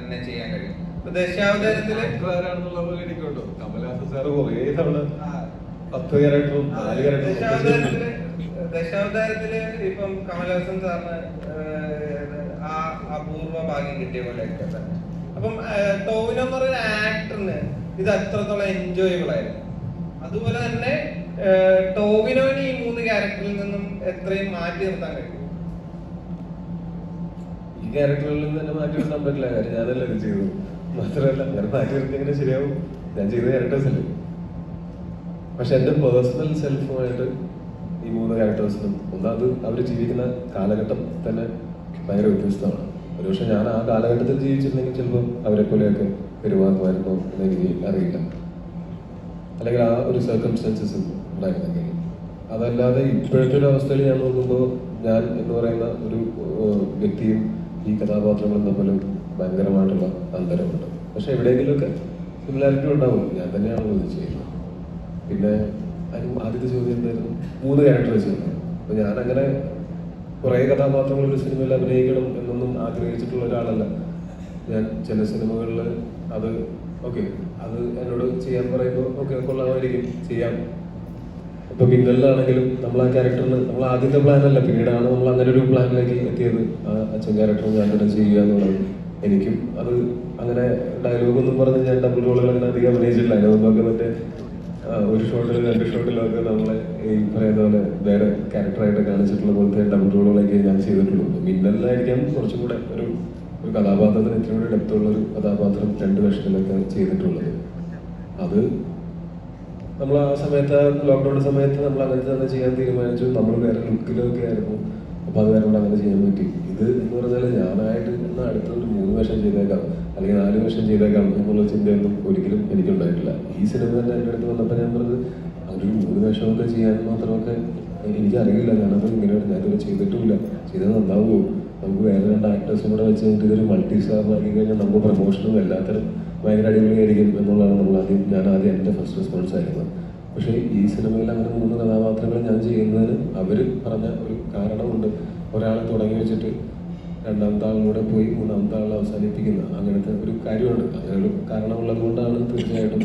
തന്നെ ചെയ്യാൻ കഴിയും. ദശാവതാരത്തില് ദശാവതാരത്തില് ഇപ്പം കമലഹാസൻ സാറിന് ആ അപൂർവ ഭാഗ്യം കിട്ടിയ പോലെ തന്നെ. അപ്പം ടോവിനോ എന്ന് പറയുന്ന ആക്ടറിന് ഇത് അത്രത്തോളം എൻജോയബിൾ ആയിരുന്നു. അതുപോലെ തന്നെ ടോവിനോന് ഈ 3 ക്യാരക്ടറിൽ നിന്നും എത്രയും മാറ്റി നിർത്താൻ കഴിയും? ഈ ക്യാരക്ടറിൽ നിന്ന് തന്നെ മാറ്റി നിർത്താൻ പറ്റില്ല. കാര്യം ഞാനല്ല ഇത് ചെയ്തു. മാത്രമല്ല അങ്ങനെ മാറ്റി നിർത്തി എങ്ങനെ ശരിയാവും? ഞാൻ ചെയ്ത ക്യാരക്ടേഴ്സ് അല്ലേ. പക്ഷെ എന്റെ പേഴ്സണൽ സെൽഫുമായിട്ട് ഈ 3 ക്യാരക്ടേഴ്സിനും ഒന്നാമത് അവർ ജീവിക്കുന്ന കാലഘട്ടം തന്നെ ഭയങ്കര വ്യത്യസ്തമാണ്. ഒരുപക്ഷെ ഞാൻ ആ കാലഘട്ടത്തിൽ ജീവിച്ചിരുന്നെങ്കിൽ ചിലപ്പോൾ അവരെ പോലെയൊക്കെ പെരുമാറുമായിരുന്നോ എന്ന് എനിക്ക് അറിയില്ല. അല്ലെങ്കിൽ ആ ഒരു സർക്കംസ്റ്റൻസസ് ഉണ്ടായിരുന്നെങ്കിൽ. അതല്ലാതെ ഇപ്പോഴത്തെ ഒരു അവസ്ഥയിൽ ഞാൻ നോക്കുമ്പോൾ ഞാൻ എന്ന് പറയുന്ന ഒരു വ്യക്തിയും ഈ കഥാപാത്രങ്ങളും തമ്മിൽ ഭയങ്കരമായിട്ടുള്ള അന്തരമുണ്ട്. പക്ഷെ എവിടെയെങ്കിലുമൊക്കെ സിമിലാരിറ്റി ഉണ്ടാവും. ഞാൻ തന്നെയാണല്ലോ ഇത് ചെയ്യുന്നത്. പിന്നെ ആദ്യത്തെ ചോദ്യം എന്തായിരുന്നു? 3 ക്യാരക്ടർ ചെയ്യുന്നത്. അപ്പൊ ഞാനങ്ങനെ കുറേ കഥാപാത്രങ്ങൾ ഒരു സിനിമയിൽ അഭിനയിക്കണം എന്നൊന്നും ആഗ്രഹിച്ചിട്ടുള്ള ഒരാളല്ല. ഞാൻ ചില സിനിമകളിൽ അത് ഓക്കെ അത് എന്നോട് ചെയ്യാൻ പറയുമ്പോൾ ഓക്കെ കൊള്ളാമായിരിക്കും, ചെയ്യാം. ഇപ്പൊ മിന്നലിലാണെങ്കിലും നമ്മൾ ആ ക്യാരക്ടറിന് നമ്മൾ ആദ്യത്തെ പ്ലാനല്ല, പിന്നീടാണ് നമ്മൾ അങ്ങനെ ഒരു പ്ലാനിലേക്ക് എത്തിയത്. ആ അച്ഛൻ ക്യാരക്ടർ ഞാൻ തന്നെ ചെയ്യുക എന്നുള്ളത്. എനിക്കും അത് അങ്ങനെ ഡയലോഗൊന്നും പറഞ്ഞ് ഞാൻ ഡബിൾ റോളുകൾ അങ്ങനെ അധികം അഭിനയിച്ചിട്ടില്ല. അതിനൊക്കെ മറ്റേ ഒരു ഷോട്ടിലും 2 ഷോട്ടിലൊക്കെ നമ്മളെ ഈ പറയുന്ന പോലെ വേറെ ക്യാരക്ടറായിട്ട് കാണിച്ചിട്ടുള്ള പോലത്തെ ഡബിൾ റോളുകളൊക്കെ ഞാൻ ചെയ്തിട്ടുള്ളൂ. മിന്നലിലായിരിക്കാം കുറച്ചും കൂടെ ഒരു കഥാപാത്രത്തിന് ഇത്രയും കൂടി ഡെപ്തുള്ള ഒരു കഥാപാത്രം 2 വേഷത്തിലൊക്കെ ചെയ്തിട്ടുള്ളത്. അത് നമ്മൾ ആ സമയത്ത് ലോക്ക്ഡൗൺ സമയത്ത് നമ്മൾ അങ്ങനത്തെ തന്നെ ചെയ്യാൻ തീരുമാനിച്ചു. നമ്മൾ വേറെ ലുക്കിലൊക്കെ ആയിരുന്നു. അപ്പോൾ അത് വേറെ അങ്ങനെ ചെയ്യാൻ പറ്റി. ഇത് എന്ന് പറഞ്ഞാൽ ഞാനായിട്ട് എന്നാൽ അടുത്തൊരു 3 വേഷം ചെയ്തേക്കാം അല്ലെങ്കിൽ 4 വേഷം ചെയ്തേക്കാം എന്നുള്ള ചിന്തയൊന്നും ഒരിക്കലും എനിക്കുണ്ടായിട്ടില്ല. ഈ സിനിമ തന്നെ എൻ്റെ അടുത്ത് വന്നപ്പോൾ ഞാൻ പറഞ്ഞത് അങ്ങനൊരു 3 വേഷമൊക്കെ ചെയ്യാൻ മാത്രമൊക്കെ എനിക്കറിയില്ല. ഞാനത് ഇങ്ങനെയാണ് ഞാനിത് ചെയ്തിട്ടുമില്ല. ചെയ്തത് നന്നാവുമോ? നമുക്ക് വേറെ 2 ആക്ടേഴ്സും കൂടെ വെച്ച് കഴിഞ്ഞിട്ട് ഇതൊരു മൾട്ടി സ്റ്റാർ ആക്കി കഴിഞ്ഞാൽ നമുക്ക് പ്രൊമോഷനും എല്ലാത്തരം ഭയങ്കര അടിപൊളിയായിരിക്കും എന്നുള്ളതാണ് ഞാൻ ആദ്യം എൻ്റെ ഫസ്റ്റ് റെസ്പോൺസ് ആയിരുന്നത്. പക്ഷേ ഈ സിനിമയിൽ അങ്ങനെ 3 കഥാപാത്രങ്ങൾ ഞാൻ ചെയ്യുന്നതിന് അവർ പറഞ്ഞ ഒരു കാരണമുണ്ട്. ഒരാളെ തുടങ്ങി വെച്ചിട്ട് 2ാമത്തെ ആളിലൂടെ പോയി 3ാമത്തെ ആളെ അവസാനിപ്പിക്കുന്ന അങ്ങനത്തെ ഒരു കാര്യമുണ്ട്. അങ്ങനെ ഒരു കാരണമുള്ളത് കൊണ്ടാണ് തീർച്ചയായിട്ടും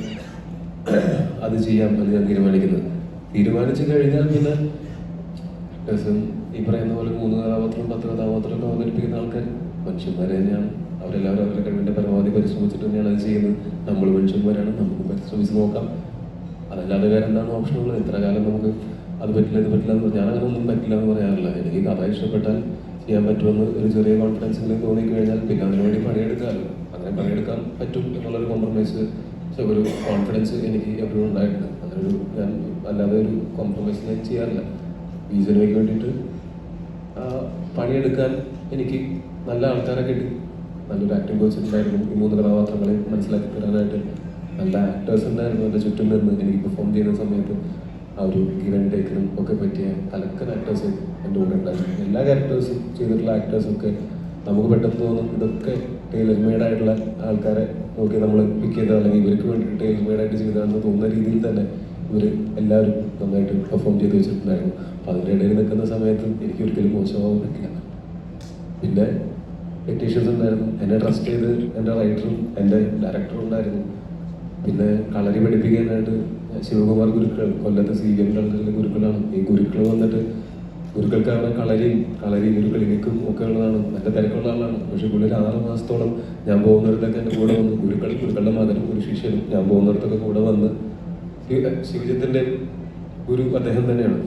അത് ചെയ്യാം എന്ന് ഞാൻ തീരുമാനിക്കുന്നത്. തീരുമാനിച്ചു കഴിഞ്ഞാൽ പിന്നെ ഈ പറയുന്ന പോലെ 3 കഥാപാത്രം 10 കഥാപാത്രമൊക്കെ അവതരിപ്പിക്കുന്ന ആൾക്കാർ മനുഷ്യന്മാർ തന്നെയാണ്. അവരെല്ലാവരും അവരുടെ കഴിവിൻ്റെ പരമാവധി പരിശ്രമിച്ചിട്ട് തന്നെയാണ് അത് ചെയ്യുന്നത്. നമ്മൾ മനുഷ്യന്മാരാണ്, നമുക്ക് പരിശ്രമിച്ച് നോക്കാം. അതല്ലാതെ വേറെ എന്താണ് ഓപ്ഷനുള്ളത്? എത്ര കാലം നമുക്ക് അത് പറ്റില്ല ഇത് പറ്റില്ല എന്ന് ഞാനങ്ങനെ ഒന്നും പറ്റില്ല എന്ന് പറയാറില്ല. എനിക്ക് കഥ ഇഷ്ടപ്പെട്ടാൽ ചെയ്യാൻ പറ്റുമെന്ന് ഒരു ചെറിയ കോൺഫിഡൻസിൽ തോന്നിക്കഴിഞ്ഞാൽ പിന്നെ അതിനുവേണ്ടി പണിയെടുക്കാമല്ലോ. അങ്ങനെ പണിയെടുക്കാൻ പറ്റും എന്നുള്ളൊരു കോംപ്രമൈസ് ഒരു കോൺഫിഡൻസ് എനിക്ക് എപ്പോഴും ഉണ്ടായിട്ടുണ്ട്. അങ്ങനെ ഞാൻ അല്ലാതെ ഒരു കോംപ്രമൈസ് ഞാൻ ചെയ്യാറില്ല. ഈ സിനിമയ്ക്ക് വേണ്ടിയിട്ട് പണിയെടുക്കാൻ എനിക്ക് നല്ല ആൾക്കാരെ കിട്ടി. നല്ലൊരു ആക്ടിംഗ് കോച്ച് ഉണ്ടായിരുന്നു. ഈ 3 കഥാപാത്രങ്ങളെ മനസ്സിലാക്കി തരാനായിട്ട് നല്ല ആക്ടേഴ്സ് ഉണ്ടായിരുന്നു എൻ്റെ ചുറ്റും നിന്ന്. എനിക്ക് പെർഫോം ചെയ്യുന്ന സമയത്ത് ആ ഒരു ഗിവ് ആൻഡ് ടേക്കിനും ഒക്കെ പറ്റിയ കലക്കൻ ആക്ടേഴ്സ് എൻ്റെ കൂടെ ഉണ്ടായിരുന്നു. എല്ലാ ക്യാരക്ടേഴ്സും ചെയ്തിട്ടുള്ള ആക്ടേഴ്സൊക്കെ നമുക്ക് പെട്ടെന്ന് തോന്നും ഇതൊക്കെ ടൈലർ മെയ്ഡ് ആയിട്ടുള്ള ആൾക്കാരെ നോക്കി നമ്മൾ പിക്ക് ചെയ്ത അല്ലെങ്കിൽ ഇവർക്ക് വേണ്ടിയിട്ട് ടൈലർ മെയ്ഡായിട്ട് ചെയ്തതാണെന്ന് തോന്നുന്ന രീതിയിൽ തന്നെ ഇവർ എല്ലാവരും നന്നായിട്ട് പെർഫോം ചെയ്ത് വെച്ചിട്ടുണ്ടായിരുന്നു. അപ്പോൾ അതിൻ്റെ ഇടയിൽ നിൽക്കുന്ന സമയത്ത് എനിക്ക് ഒരിക്കലും മോശമാവാൻ പറ്റില്ല. പിന്നെ ടെക്നീഷ്യൻസ് ഉണ്ടായിരുന്നു. എന്നെ ട്രസ്റ്റ് ചെയ്ത് എൻ്റെ റൈറ്ററും എൻ്റെ ഡയറക്ടറും ഉണ്ടായിരുന്നു. പിന്നെ കളരി പഠിപ്പിക്കാനായിട്ട് ശിവകുമാർ ഗുരുക്കൾ കൊല്ലത്തെ CVM കളരിയിലെ ഗുരുക്കളാണ്. ഈ ഗുരുക്കൾ വന്നിട്ട് ഗുരുക്കൾക്കാണ് കളരി ഒരു ക്ലിനിക്കും ഒക്കെ ഉള്ളതാണ്. നല്ല തിരക്കുള്ള ആളാണ്. പക്ഷെ പുള്ളി 6 മാസത്തോളം ഞാൻ പോകുന്നിടത്തൊക്കെ എൻ്റെ കൂടെ വന്ന് ഗുരുക്കളുടെ മകനും ഒരു ശിഷ്യനും ഞാൻ പോകുന്നിടത്തൊക്കെ കൂടെ വന്ന് ശിവജിത്തിൻ്റെ ഗുരു അദ്ദേഹം തന്നെയാണ്.